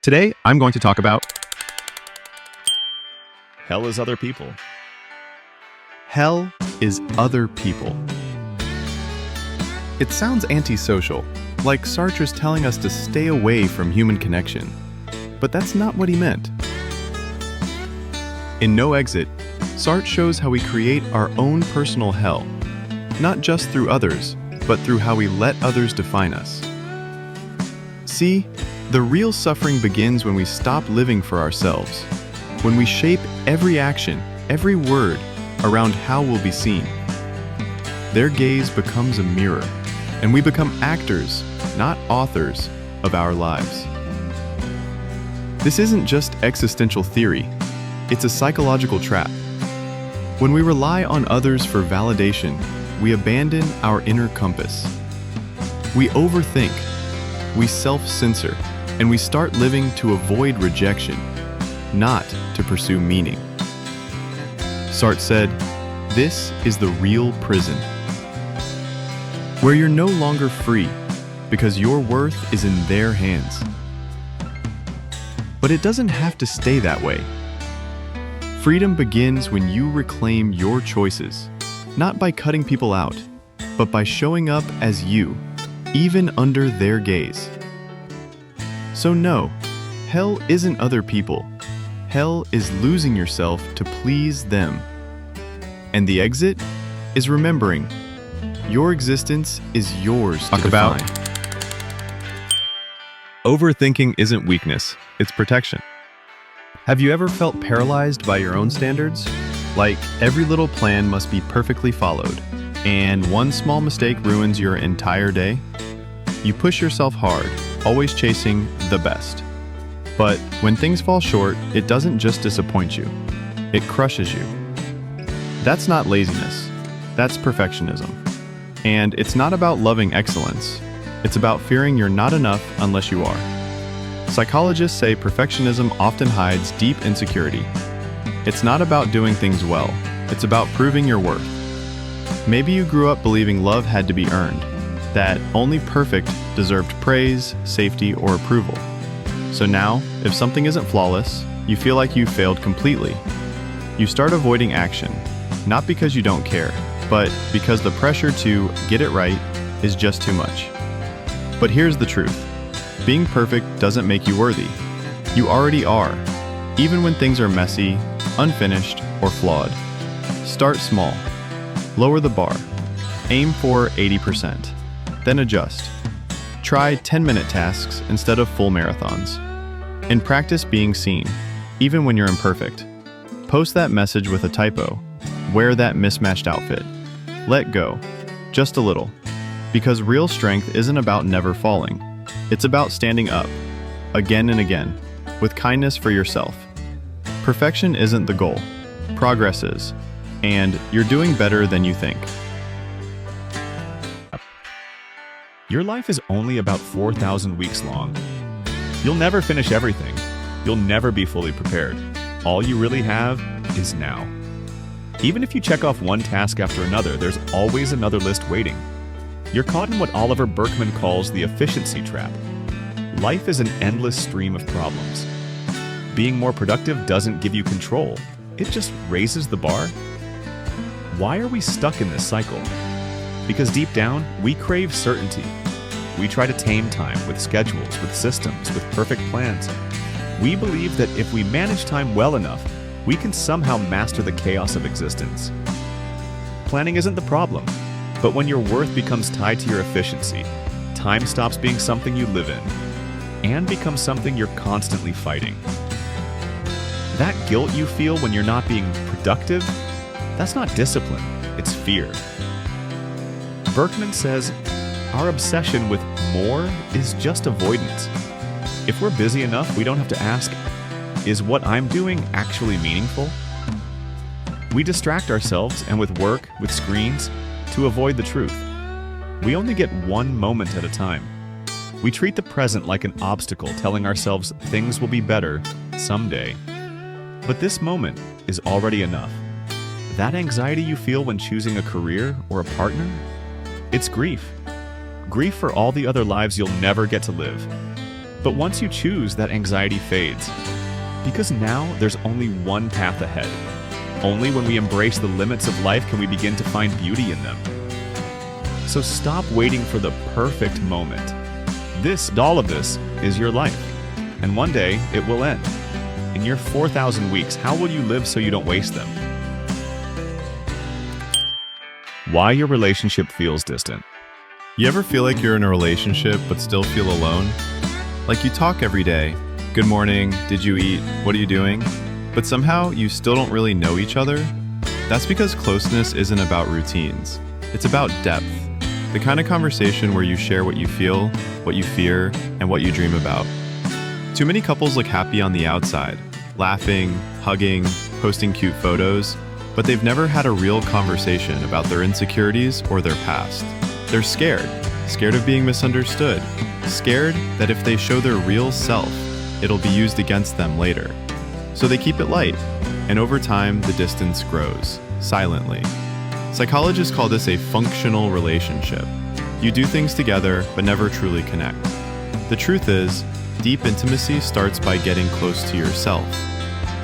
Today, I'm going to talk about Hell is other people. hell is other people. It sounds antisocial, like Sartre's telling us to stay away from human connection. But that's not what he meant. In No Exit, Sartre shows how we create our own personal hell, not just through others, but through how we let others define us. See, the real suffering begins when we stop living for ourselves, when we shape every action, every word, around how we'll be seen. Their gaze becomes a mirror, and we become actors, not authors, of our lives. This isn't just existential theory, it's a psychological trap. When we rely on others for validation, we abandon our inner compass. We overthink, we self-censor, and we start living to avoid rejection, not to pursue meaning. Sartre said, "This is the real prison, where you're no longer free because your worth is in their hands." But it doesn't have to stay that way. Freedom begins when you reclaim your choices, not by cutting people out, but by showing up as you, even under their gaze. So no, hell isn't other people. Hell is losing yourself to please them. And the exit is remembering your existence is yours to define. Overthinking isn't weakness, it's protection. Have you ever felt paralyzed by your own standards? Like every little plan must be perfectly followed, and one small mistake ruins your entire day? You push yourself hard, always chasing the best. But when things fall short, it doesn't just disappoint you, it crushes you. That's not laziness, that's perfectionism. And it's not about loving excellence, it's about fearing you're not enough unless you are. Psychologists say perfectionism often hides deep insecurity. It's not about doing things well, it's about proving your worth. Maybe you grew up believing love had to be earned, that only perfect deserved praise, safety, or approval. So now, if something isn't flawless, you feel like you failed completely. You start avoiding action, not because you don't care, but because the pressure to get it right is just too much. But here's the truth. Being perfect doesn't make you worthy. You already are, even when things are messy, unfinished, or flawed. Start small. Lower the bar. Aim for 80%. Then adjust. Try 10-minute tasks instead of full marathons. And practice being seen, even when you're imperfect. Post that message with a typo. Wear that mismatched outfit. Let go. Just a little. Because real strength isn't about never falling. It's about standing up, again and again, with kindness for yourself. Perfection isn't the goal. Progress is. And you're doing better than you think. Your life is only about 4,000 weeks long. You'll never finish everything. You'll never be fully prepared. All you really have is now. Even if you check off one task after another, there's always another list waiting. You're caught in what Oliver Burkeman calls the efficiency trap. Life is an endless stream of problems. Being more productive doesn't give you control. It just raises the bar. Why are we stuck in this cycle? Because deep down, we crave certainty. We try to tame time with schedules, with systems, with perfect plans. We believe that if we manage time well enough, we can somehow master the chaos of existence. Planning isn't the problem, but when your worth becomes tied to your efficiency, time stops being something you live in and becomes something you're constantly fighting. That guilt you feel when you're not being productive, that's not discipline, it's fear. Berkman says, our obsession with more is just avoidance. If we're busy enough, we don't have to ask, is what I'm doing actually meaningful? We distract ourselves, and with work, with screens, to avoid the truth. We only get one moment at a time. We treat the present like an obstacle, telling ourselves things will be better someday. But this moment is already enough. That anxiety you feel when choosing a career or a partner, it's grief. Grief for all the other lives you'll never get to live. But once you choose, that anxiety fades. Because now there's only one path ahead. Only when we embrace the limits of life can we begin to find beauty in them. So stop waiting for the perfect moment. All of this is your life. And one day, it will end. In your 4,000 weeks, how will you live so you don't waste them? Why your relationship feels distant. You ever feel like you're in a relationship but still feel alone? Like you talk every day. Good morning, did you eat, what are you doing? But somehow you still don't really know each other? That's because closeness isn't about routines. It's about depth. The kind of conversation where you share what you feel, what you fear, and what you dream about. Too many couples look happy on the outside, laughing, hugging, posting cute photos, but they've never had a real conversation about their insecurities or their past. They're scared of being misunderstood, scared that if they show their real self, it'll be used against them later. So they keep it light, and over time, the distance grows, silently. Psychologists call this a functional relationship. You do things together, but never truly connect. The truth is, deep intimacy starts by getting close to yourself.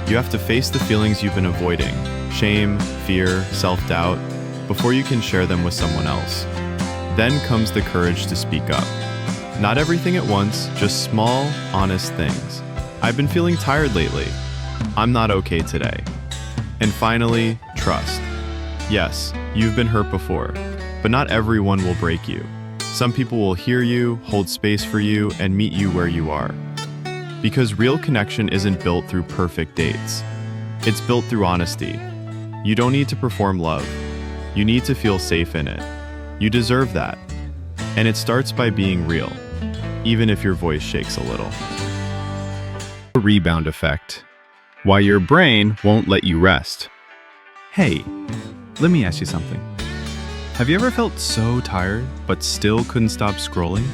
You have to face the feelings you've been avoiding, shame, fear, self-doubt, before you can share them with someone else. Then comes the courage to speak up. Not everything at once, just small, honest things. I've been feeling tired lately. I'm not okay today. And finally, trust. Yes, you've been hurt before, but not everyone will break you. Some people will hear you, hold space for you, and meet you where you are. Because real connection isn't built through perfect dates. It's built through honesty. You don't need to perform love. You need to feel safe in it. You deserve that. And it starts by being real, even if your voice shakes a little. The rebound effect. Why your brain won't let you rest. Hey, let me ask you something. Have you ever felt so tired, but still couldn't stop scrolling?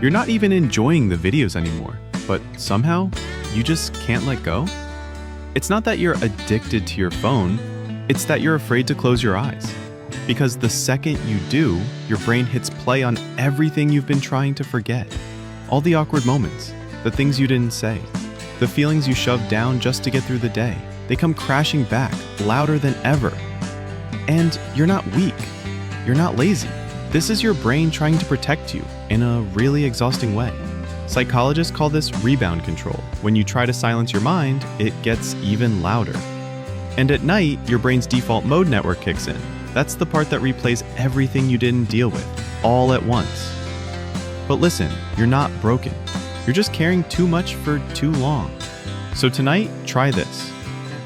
You're not even enjoying the videos anymore, but somehow, you just can't let go? It's not that you're addicted to your phone, it's that you're afraid to close your eyes. Because the second you do, your brain hits play on everything you've been trying to forget. All the awkward moments, the things you didn't say, the feelings you shoved down just to get through the day. They come crashing back, louder than ever. And you're not weak. You're not lazy. This is your brain trying to protect you in a really exhausting way. Psychologists call this rebound control. When you try to silence your mind, it gets even louder. And at night, your brain's default mode network kicks in. That's the part that replays everything you didn't deal with, all at once. But listen, you're not broken. You're just carrying too much for too long. So tonight, try this.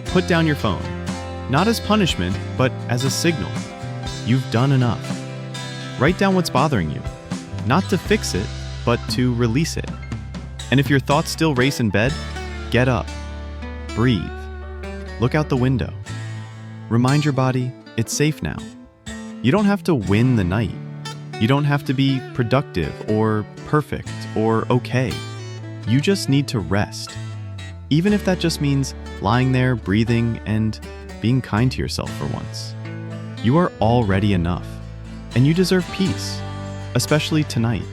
Put down your phone. Not as punishment, but as a signal. You've done enough. Write down what's bothering you. Not to fix it, but to release it. And if your thoughts still race in bed, get up. Breathe. Look out the window. Remind your body, it's safe now. You don't have to win the night. You don't have to be productive or perfect or okay. You just need to rest. Even if that just means lying there, breathing, and being kind to yourself for once. You are already enough, and you deserve peace, especially tonight.